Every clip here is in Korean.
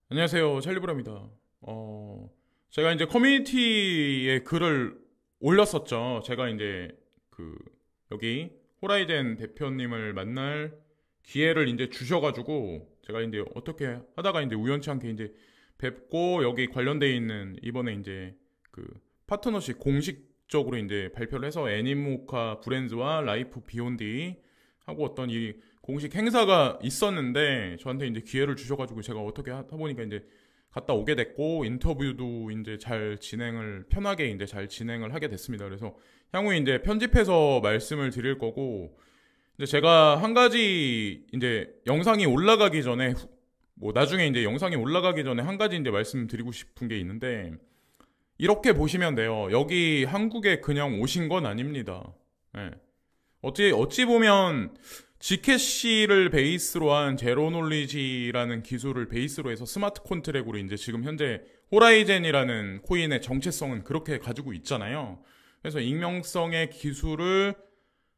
안녕하세요. 찰리브라입니다. 제가 이제 커뮤니티에 글을 올렸었죠. 제가 이제 그 여기 호라이젠 대표님을 만날 기회를 이제 주셔가지고 제가 이제 어떻게 하다가 이제 우연치 않게 이제 뵙고 여기 관련돼 있는 이번에 이제 그 파트너십 공식적으로 이제 발표를 해서 애니모카 브랜드와 라이프 비욘디 하고 어떤 이 공식 행사가 있었는데 저한테 이제 기회를 주셔가지고 제가 어떻게 하다 보니까 이제 갔다 오게 됐고 인터뷰도 이제 잘 진행을 편하게 이제 잘 진행을 하게 됐습니다. 그래서 향후에 이제 편집해서 말씀을 드릴 거고 이제 제가 한 가지 이제 영상이 올라가기 전에 뭐 나중에 이제 영상이 올라가기 전에 한 가지 이제 말씀드리고 싶은 게 있는데 이렇게 보시면 돼요. 여기 한국에 그냥 오신 건 아닙니다. 예. 어찌 보면 G캐시를 베이스로 한 제로놀리지라는 기술을 베이스로 해서 스마트 콘트랙으로 이제 지금 현재 호라이젠이라는 코인의 정체성은 그렇게 가지고 있잖아요. 그래서 익명성의 기술을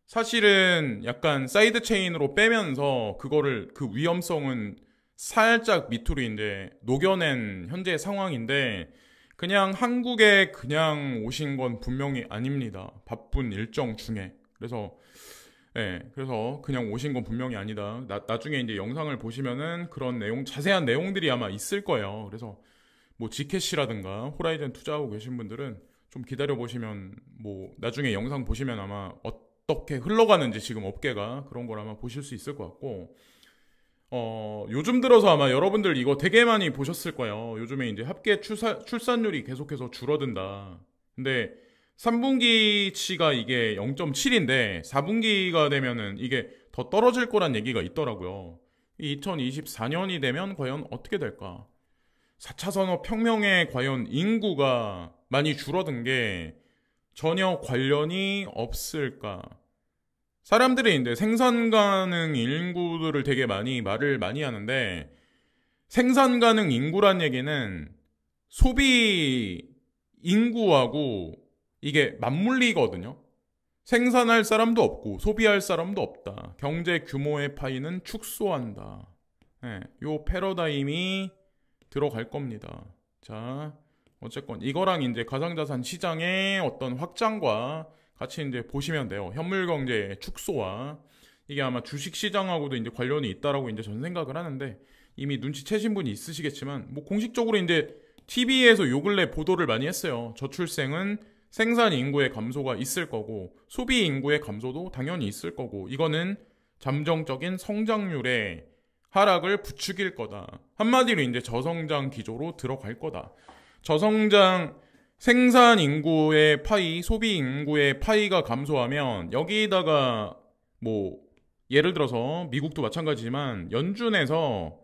사실은 약간 사이드 체인으로 빼면서 그거를 그 위험성은 살짝 밑으로 이제 녹여낸 현재 상황인데 그냥 한국에 그냥 오신 건 분명히 아닙니다. 바쁜 일정 중에. 그래서 그냥 오신 건 분명히 아니다. 나중에 이제 영상을 보시면은 그런 내용, 자세한 내용들이 아마 있을 거예요. 그래서 뭐 지캐시라든가 호라이즌 투자하고 계신 분들은 좀 기다려 보시면 뭐 나중에 영상 보시면 아마 어떻게 흘러가는지 지금 업계가 그런 걸 아마 보실 수 있을 것 같고 요즘 들어서 아마 여러분들 이거 되게 많이 보셨을 거예요. 요즘에 이제 합계 출산율이 계속해서 줄어든다. 근데 3분기치가 이게 0.7인데 4분기가 되면은 이게 더 떨어질 거란 얘기가 있더라고요. 2024년이 되면 과연 어떻게 될까? 4차 산업혁명에 과연 인구가 많이 줄어든 게 전혀 관련이 없을까? 사람들이 이제 생산 가능 인구들을 되게 말을 많이 하는데 생산 가능 인구란 얘기는 소비 인구하고 이게 맞물리거든요. 생산할 사람도 없고 소비할 사람도 없다. 경제 규모의 파이는 축소한다. 네, 요 패러다임이 들어갈 겁니다. 자, 어쨌건 이거랑 이제 가상자산 시장의 어떤 확장과 같이 이제 보시면 돼요. 현물 경제의 축소와 이게 아마 주식 시장하고도 이제 관련이 있다라고 이제 저는 생각을 하는데 이미 눈치채신 분이 있으시겠지만 뭐 공식적으로 이제 TV에서 요 근래 보도를 많이 했어요. 저출생은 생산 인구의 감소가 있을 거고 소비 인구의 감소도 당연히 있을 거고 이거는 잠정적인 성장률의 하락을 부추길 거다. 한마디로 이제 저성장 기조로 들어갈 거다. 저성장 생산 인구의 파이, 소비 인구의 파이가 감소하면 여기다가 뭐 예를 들어서 미국도 마찬가지지만 연준에서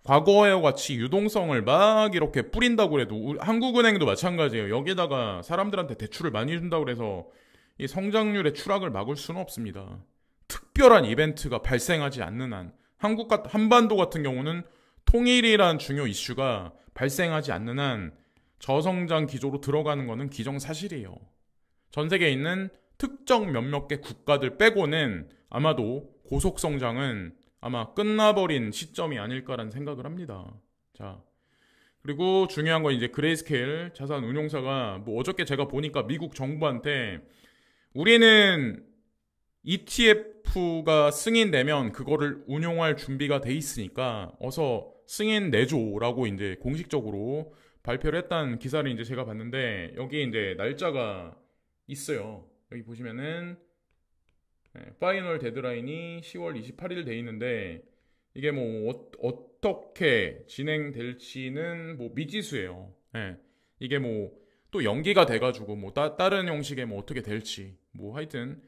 과거와 같이 유동성을 막 이렇게 뿌린다고 해도 한국은행도 마찬가지예요. 여기다가 사람들한테 대출을 많이 준다고 해서 이 성장률의 추락을 막을 수는 없습니다. 특별한 이벤트가 발생하지 않는 한 한반도 같은 경우는 통일이란 중요 이슈가 발생하지 않는 한 저성장 기조로 들어가는 것은 기정사실이에요. 전 세계에 있는 특정 몇몇 개 국가들 빼고는 아마도 고속성장은 아마 끝나버린 시점이 아닐까라는 생각을 합니다. 자, 그리고 중요한 건 이제 그레이스케일 자산 운용사가 뭐 어저께 제가 보니까 미국 정부한테 우리는 ETF가 승인되면 그거를 운용할 준비가 돼 있으니까 어서 승인 내줘라고 이제 공식적으로 발표를 했다는 기사를 이제 제가 봤는데 여기 이제 날짜가 있어요. 여기 보시면은 파이널 데드라인이 10월 28일 돼 있는데 이게 뭐 어떻게 진행될지는 뭐 미지수예요. 이게 뭐 또 연기가 돼가지고 뭐 다른 형식의 뭐 어떻게 될지 뭐 하여튼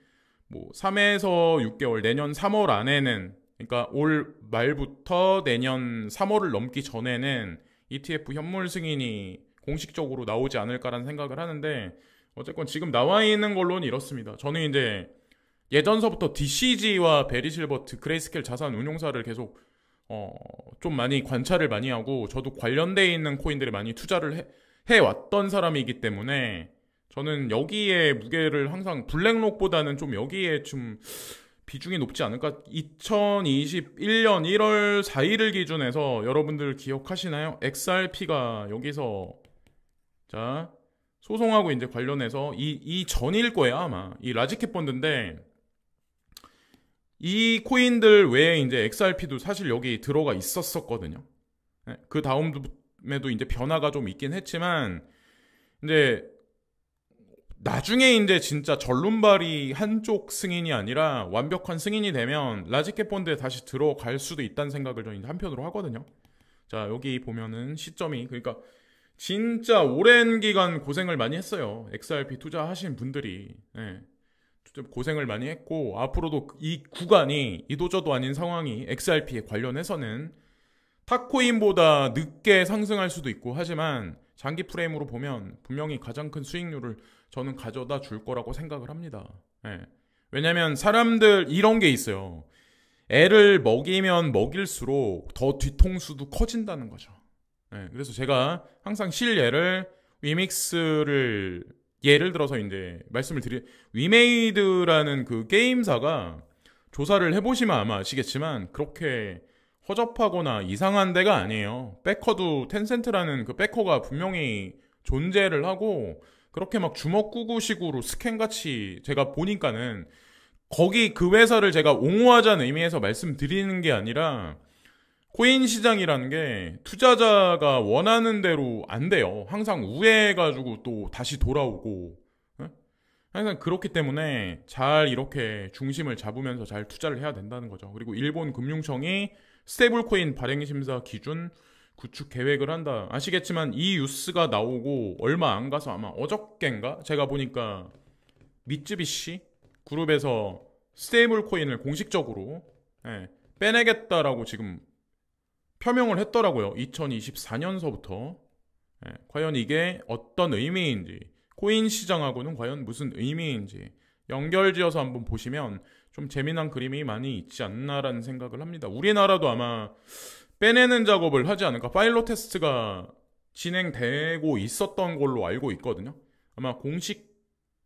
뭐 3에서 6개월 내년 3월 안에는 그러니까 올 말부터 내년 3월을 넘기 전에는 ETF 현물 승인이 공식적으로 나오지 않을까라는 생각을 하는데 어쨌건 지금 나와 있는 걸로는 이렇습니다. 저는 이제 예전서부터 DCG와 베리실버트 그레이스케일 자산 운용사를 계속 좀 많이 관찰을 많이 하고 저도 관련돼 있는 코인들에 많이 투자를 해왔던 사람이기 때문에 저는 여기에 무게를 항상 블랙록보다는 좀 여기에 좀 비중이 높지 않을까? 2021년 1월 4일을 기준해서 여러분들 기억하시나요? XRP가 여기서 자 소송하고 이제 관련해서 이 전일 거예요 아마. 이 라지캡 펀드인데 이 코인들 외에 이제 XRP도 사실 여기 들어가 있었었거든요. 네, 그 다음에도 이제 변화가 좀 있긴 했지만 이제 나중에 이제 진짜 전륜발이 한쪽 승인이 아니라 완벽한 승인이 되면 라지캡 펀드에 다시 들어갈 수도 있다는 생각을 저는 이제 한편으로 하거든요. 자 여기 보면은 시점이 그러니까 진짜 오랜 기간 고생을 많이 했어요. XRP 투자하신 분들이. 네. 고생을 많이 했고 앞으로도 이 구간이 이도저도 아닌 상황이 XRP에 관련해서는 탁코인보다 늦게 상승할 수도 있고 하지만 장기 프레임으로 보면 분명히 가장 큰 수익률을 저는 가져다 줄 거라고 생각을 합니다. 네. 왜냐면 사람들 이런 게 있어요. 애를 먹이면 먹일수록 더 뒤통수도 커진다는 거죠. 네. 그래서 제가 항상 실예를 위믹스를 예를 들어서 이제 말씀을 위메이드라는 그 게임사가 조사를 해보시면 아마 아시겠지만 그렇게 허접하거나 이상한 데가 아니에요. 백커도 텐센트라는 그 백커가 분명히 존재를 하고 그렇게 막 주먹구구식으로 스캔같이 제가 보니까는 거기 그 회사를 제가 옹호하자는 의미에서 말씀드리는 게 아니라 코인 시장이라는 게 투자자가 원하는 대로 안 돼요. 항상 우회해가지고 또 다시 돌아오고. 항상 그렇기 때문에 잘 이렇게 중심을 잡으면서 잘 투자를 해야 된다는 거죠. 그리고 일본 금융청이 스테이블 코인 발행 심사 기준 구축 계획을 한다. 아시겠지만 이 뉴스가 나오고 얼마 안 가서 아마 어저께인가? 제가 보니까 미쯔비시 그룹에서 스테이블 코인을 공식적으로 빼내겠다라고 지금 표명을 했더라고요. 2024년서부터. 과연 이게 어떤 의미인지 코인 시장하고는 과연 무슨 의미인지 연결지어서 한번 보시면 좀 재미난 그림이 많이 있지 않나라는 생각을 합니다. 우리나라도 아마 빼내는 작업을 하지 않을까. 파일럿 테스트가 진행되고 있었던 걸로 알고 있거든요. 아마 공식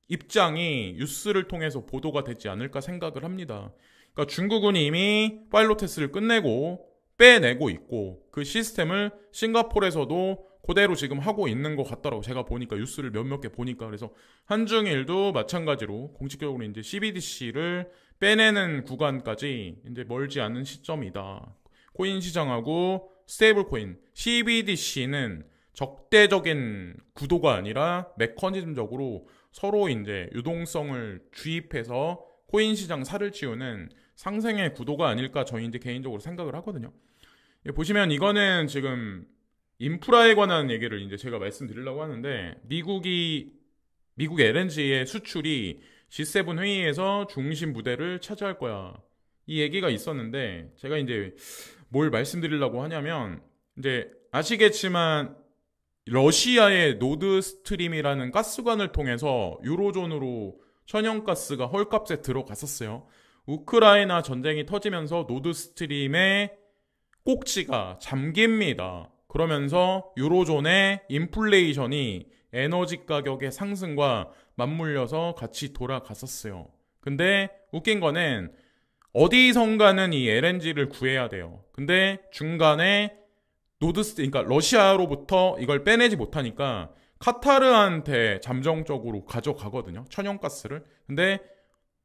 입장이 뉴스를 통해서 보도가 되지 않을까 생각을 합니다. 그러니까 중국은 이미 파일럿 테스트를 끝내고 빼내고 있고 그 시스템을 싱가포르에서도 그대로 지금 하고 있는 것 같더라고. 제가 보니까 뉴스를 몇몇 개 보니까. 그래서 한중일도 마찬가지로 공식적으로 이제 CBDC를 빼내는 구간까지 이제 멀지 않은 시점이다. 코인 시장하고 스테이블 코인 CBDC는 적대적인 구도가 아니라 메커니즘적으로 서로 이제 유동성을 주입해서 코인 시장 살을 찌우는 상생의 구도가 아닐까 저희 이제 개인적으로 생각을 하거든요. 보시면 이거는 지금 인프라에 관한 얘기를 이제 제가 말씀드리려고 하는데 미국 LNG의 수출이 G7 회의에서 중심 무대를 차지할 거야. 이 얘기가 있었는데 제가 이제 뭘 말씀드리려고 하냐면 이제 아시겠지만 러시아의 노드스트림이라는 가스관을 통해서 유로존으로 천연가스가 헐값에 들어갔었어요. 우크라이나 전쟁이 터지면서 노드스트림의 꼭지가 잠깁니다. 그러면서 유로존의 인플레이션이 에너지 가격의 상승과 맞물려서 같이 돌아갔었어요. 근데 웃긴 거는 어디선가는 이 LNG를 구해야 돼요. 근데 중간에 그러니까 러시아로부터 이걸 빼내지 못하니까 카타르한테 잠정적으로 가져가거든요. 천연가스를. 근데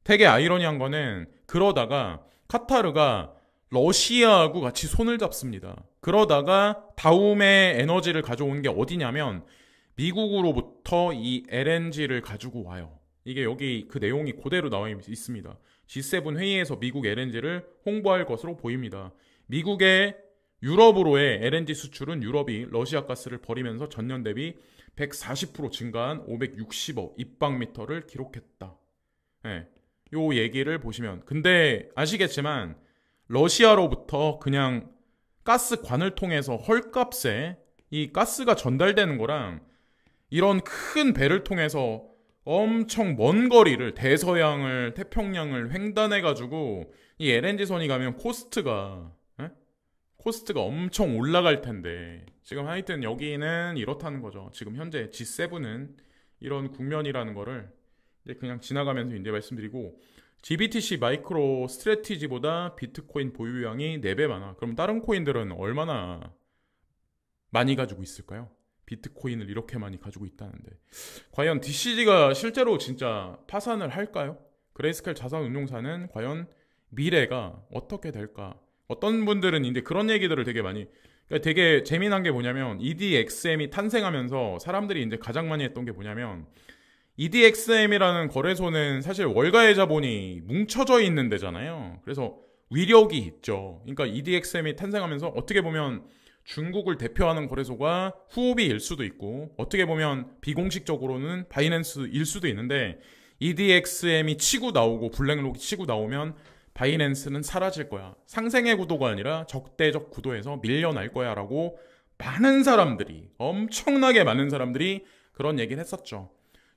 되게 아이러니한 거는 그러다가 카타르가 러시아하고 같이 손을 잡습니다. 그러다가 다음에 에너지를 가져온 게 어디냐면 미국으로부터 이 LNG를 가지고 와요. 이게 여기 그 내용이 그대로 나와 있습니다. G7 회의에서 미국 LNG를 홍보할 것으로 보입니다. 미국의 유럽으로의 LNG 수출은 유럽이 러시아 가스를 버리면서 전년 대비 140% 증가한 560억 입방미터를 기록했다. 요 얘기를 보시면 근데 아시겠지만 러시아로부터 그냥 가스관을 통해서 헐값에 이 가스가 전달되는 거랑 이런 큰 배를 통해서 엄청 먼 거리를 대서양을 태평양을 횡단해가지고 이 LNG선이 가면 코스트가 엄청 올라갈 텐데 지금 하여튼 여기는 이렇다는 거죠. 지금 현재 G7은 이런 국면이라는 거를 이제 그냥 지나가면서 이제 말씀드리고 GBTC 마이크로 스트래티지보다 비트코인 보유량이 4배 많아. 그럼 다른 코인들은 얼마나 많이 가지고 있을까요? 비트코인을 이렇게 많이 가지고 있다는데. 과연 DCG가 실제로 진짜 파산을 할까요? 그레이스켈 자산운용사는 과연 미래가 어떻게 될까? 어떤 분들은 이제 그런 얘기들을 되게 많이, 그러니까 되게 재미난 게 뭐냐면 EDXM이 탄생하면서 사람들이 이제 가장 많이 했던 게 뭐냐면, EDXM이라는 거래소는 사실 월가의 자본이 뭉쳐져 있는 데잖아요. 그래서 위력이 있죠. 그러니까 EDXM이 탄생하면서 어떻게 보면 중국을 대표하는 거래소가 후오비일 수도 있고, 어떻게 보면 비공식적으로는 바이낸스일 수도 있는데, EDXM이 치고 나오고 블랙록이 치고 나오면 바이낸스는 사라질 거야. 상생의 구도가 아니라 적대적 구도에서 밀려날 거야 라고 많은 사람들이, 엄청나게 많은 사람들이 그런 얘기를 했었죠.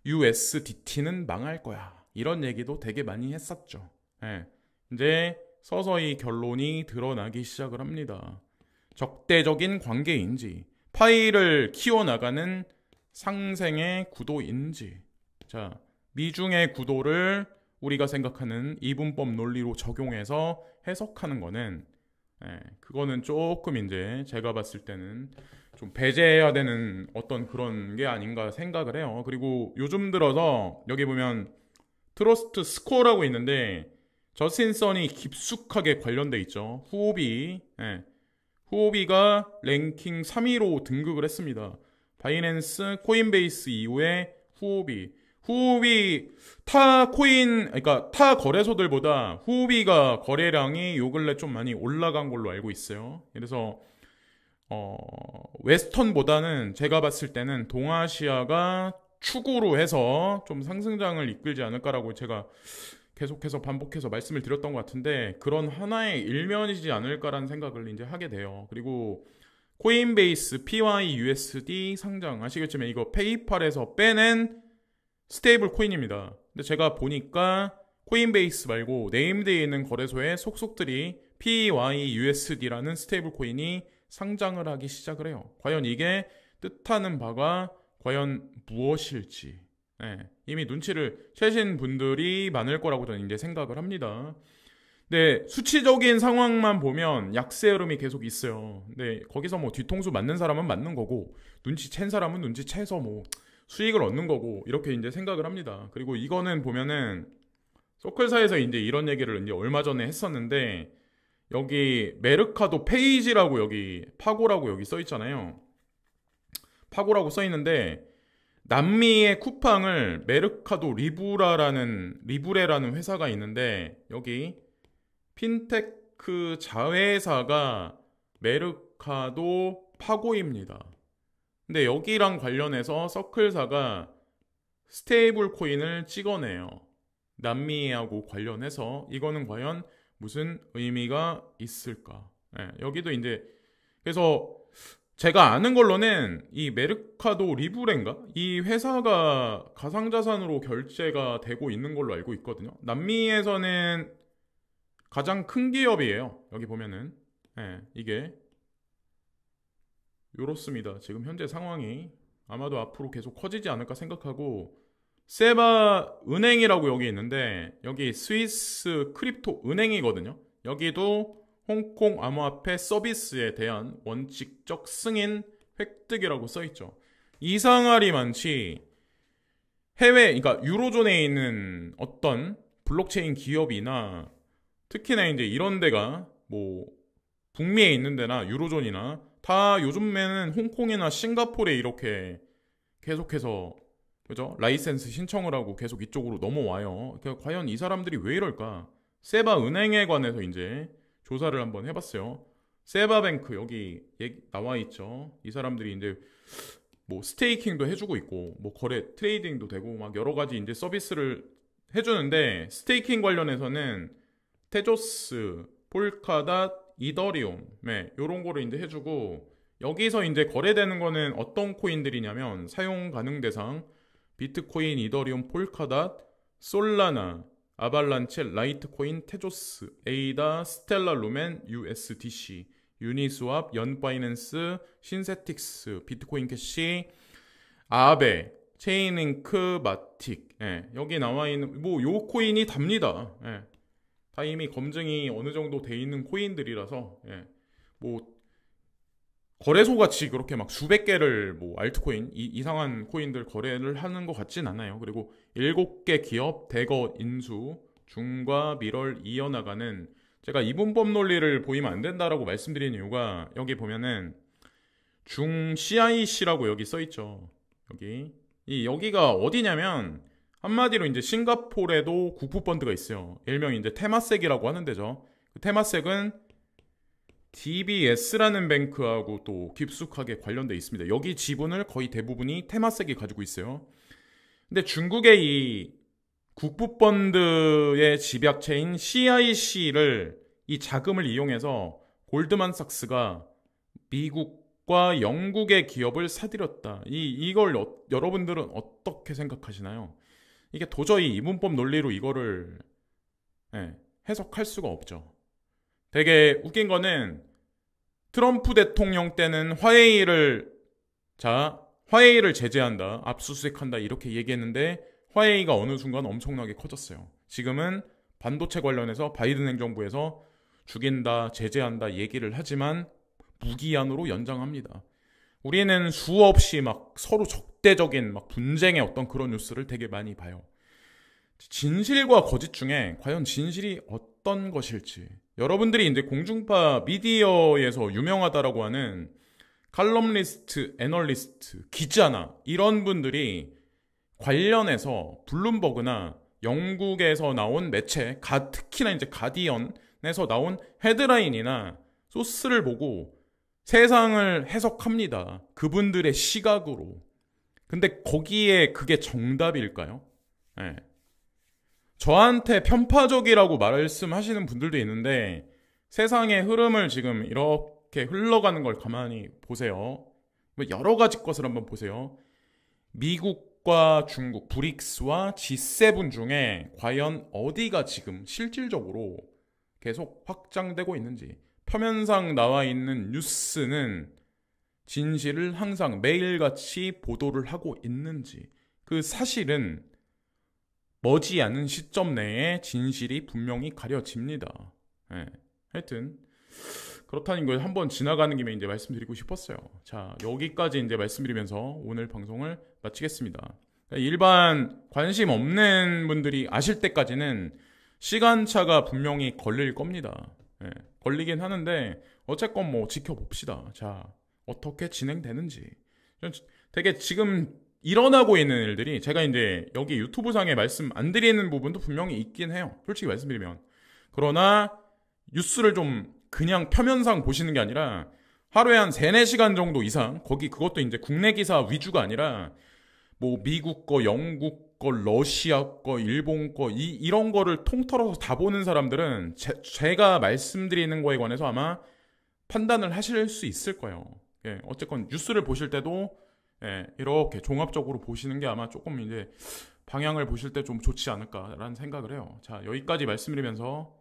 USDT는 망할 거야. 이런 얘기도 되게 많이 했었죠. 예. 이제 서서히 결론이 드러나기 시작을 합니다. 적대적인 관계인지, 파일을 키워나가는 상생의 구도인지. 자, 미중의 구도를 우리가 생각하는 이분법 논리로 적용해서 해석하는 거는, 그거는 조금 이제 제가 봤을 때는 좀 배제해야 되는 어떤 그런 게 아닌가 생각을 해요. 그리고 요즘 들어서 여기 보면 트러스트 스코어라고 있는데 저스틴 선이 깊숙하게 관련돼 있죠. 후오비가 랭킹 3위로 등극을 했습니다. 바이낸스, 코인베이스 이후에 후오비 그러니까 타 거래소들보다 후오비가 거래량이 요 근래 좀 많이 올라간 걸로 알고 있어요. 그래서 웨스턴보다는 제가 봤을 때는 동아시아가 축으로 해서 좀 상승장을 이끌지 않을까라고 제가 계속해서 반복해서 말씀을 드렸던 것 같은데, 그런 하나의 일면이지 않을까라는 생각을 이제 하게 돼요. 그리고 코인베이스 PYUSD 상장 아시겠지만 이거 페이팔에서 빼낸 스테이블 코인입니다. 근데 제가 보니까 코인베이스 말고 네임드에 있는 거래소의 속속들이 PYUSD라는 스테이블 코인이 상장을 하기 시작을 해요. 과연 이게 뜻하는 바가 과연 무엇일지, 이미 눈치를 채신 분들이 많을 거라고 저는 이제 생각을 합니다. 근데 수치적인 상황만 보면 약세 흐름이 계속 있어요. 근데 거기서 뭐 뒤통수 맞는 사람은 맞는 거고, 눈치챈 사람은 눈치채서 뭐 수익을 얻는 거고, 이렇게 이제 생각을 합니다. 그리고 이거는 보면은 서클사에서 이제 이런 얘기를 이제 얼마 전에 했었는데, 여기 메르카도 페이지라고 여기 파고라고 여기 써 있잖아요. 파고라고 써 있는데 남미의 쿠팡을 메르카도 리브레라는 회사가 있는데, 여기 핀테크 자회사가 메르카도 파고입니다. 근데 여기랑 관련해서 서클사가 스테이블 코인을 찍어내요. 남미하고 관련해서. 이거는 과연 무슨 의미가 있을까? 여기도 이제, 그래서 제가 아는 걸로는 이 메르카도 리브레인가? 이 회사가 가상자산으로 결제가 되고 있는 걸로 알고 있거든요. 남미에서는 가장 큰 기업이에요. 여기 보면은. 이게 요렇습니다. 지금 현재 상황이 아마도 앞으로 계속 커지지 않을까 생각하고, 세바 은행이라고 여기 있는데 여기 스위스 크립토 은행이거든요. 여기도 홍콩 암호화폐 서비스에 대한 원칙적 승인 획득이라고 써있죠. 이상할이 많지. 그러니까 유로존에 있는 어떤 블록체인 기업이나 특히나 이제 이런 데가 뭐 북미에 있는 데나 유로존이나 다 요즘에는 홍콩이나 싱가포르에 이렇게 계속해서, 그죠? 라이센스 신청을 하고 계속 이쪽으로 넘어와요. 그러니까 과연 이 사람들이 왜 이럴까? 세바 은행에 관해서 이제 조사를 한번 해봤어요. 세바뱅크 여기 나와 있죠. 이 사람들이 이제 뭐 스테이킹도 해주고 있고, 뭐 거래 트레이딩도 되고 막 여러 가지 이제 서비스를 해주는데, 스테이킹 관련해서는 테조스, 폴카닷, 이더리움, 요런 거를 이제 해주고, 여기서 이제 거래되는 거는 어떤 코인들이냐면 사용 가능 대상 비트코인, 이더리움, 폴카닷, 솔라나, 아발란체, 라이트코인, 테조스, 에이다, 스텔라 루멘, USDC, 유니스왑, 연바이낸스, 신세틱스, 비트코인 캐시, 아베, 체인링크, 마틱. 예, 여기 나와 있는 뭐 요 코인이 답니다. 예. 다 이미 검증이 어느 정도 돼 있는 코인들이라서 예. 뭐 거래소 같이 그렇게 막 수백 개를 뭐 알트코인 이상한 코인들 거래를 하는 것 같진 않아요. 그리고 7개 기업 대거 인수 중과 밀월 이어나가는, 제가 이분법 논리를 보이면 안 된다라고 말씀드린 이유가 여기 보면은 중 CIC라고 여기 써 있죠. 여기가 어디냐면 한마디로 이제 싱가포르에도 국부펀드가 있어요. 일명 이제 테마섹이라고 하는 데죠. 그 테마섹은 DBS라는 뱅크하고 또 깊숙하게 관련돼 있습니다. 여기 지분을 거의 대부분이 테마섹이 가지고 있어요. 근데 중국의 이 국부펀드의 집약체인 CIC를 이 자금을 이용해서 골드만삭스가 미국과 영국의 기업을 사들였다. 이걸 여러분들은 어떻게 생각하시나요? 이게 도저히 이분법 논리로 이거를 해석할 수가 없죠. 되게 웃긴 거는 트럼프 대통령 때는 화웨이를 제재한다, 압수수색한다 이렇게 얘기했는데 화웨이가 어느 순간 엄청나게 커졌어요. 지금은 반도체 관련해서 바이든 행정부에서 죽인다, 제재한다 얘기를 하지만 무기한으로 연장합니다. 우리는 수없이 막 서로 적대적인 막 분쟁의 어떤 그런 뉴스를 되게 많이 봐요. 진실과 거짓 중에 과연 진실이 어떤 것일지, 여러분들이 이제 공중파 미디어에서 유명하다라고 하는 칼럼니스트, 애널리스트, 기자나 이런 분들이 관련해서 블룸버그나 영국에서 나온 매체, 특히나 이제 가디언에서 나온 헤드라인이나 소스를 보고 세상을 해석합니다. 그분들의 시각으로. 근데 거기에 그게 정답일까요? 네. 저한테 편파적이라고 말씀하시는 분들도 있는데 세상의 흐름을 지금 이렇게 흘러가는 걸 가만히 보세요. 여러 가지 것을 한번 보세요. 미국과 중국, 브릭스와 G7 중에 과연 어디가 지금 실질적으로 계속 확장되고 있는지, 표면상 나와 있는 뉴스는 진실을 항상 매일같이 보도를 하고 있는지, 그 사실은 머지않은 시점 내에 진실이 분명히 가려집니다. 하여튼 그렇다는 걸 한번 지나가는 김에 이제 말씀드리고 싶었어요. 자, 여기까지 이제 말씀드리면서 오늘 방송을 마치겠습니다. 일반 관심 없는 분들이 아실 때까지는 시간차가 분명히 걸릴 겁니다. 걸리긴 하는데 어쨌건 뭐 지켜봅시다. 자, 어떻게 진행되는지. 되게 지금 일어나고 있는 일들이, 제가 이제 여기 유튜브 상에 말씀 안 드리는 부분도 분명히 있긴 해요. 솔직히 말씀드리면. 그러나 뉴스를 좀 그냥 표면상 보시는 게 아니라 하루에 한 3, 4시간 정도 이상, 그것도 이제 국내 기사 위주가 아니라 뭐 미국 거, 영국 거, 러시아 거, 일본 거 이런 거를 통틀어서 다 보는 사람들은 제가 말씀드리는 거에 관해서 아마 판단을 하실 수 있을 거예요. 어쨌건 뉴스를 보실 때도 이렇게 종합적으로 보시는 게 아마 조금 이제 방향을 보실 때 좀 좋지 않을까라는 생각을 해요. 자, 여기까지 말씀드리면서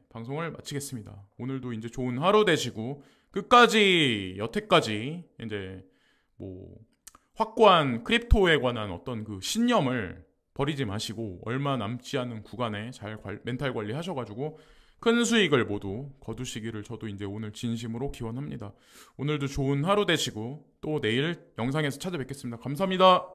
방송을 마치겠습니다. 오늘도 이제 좋은 하루 되시고 끝까지 여태까지 이제 뭐 확고한 크립토에 관한 어떤 그 신념을 버리지 마시고 얼마 남지 않은 구간에 잘 멘탈 관리 하셔가지고 큰 수익을 모두 거두시기를 저도 이제 오늘 진심으로 기원합니다. 오늘도 좋은 하루 되시고 또 내일 영상에서 찾아뵙겠습니다. 감사합니다.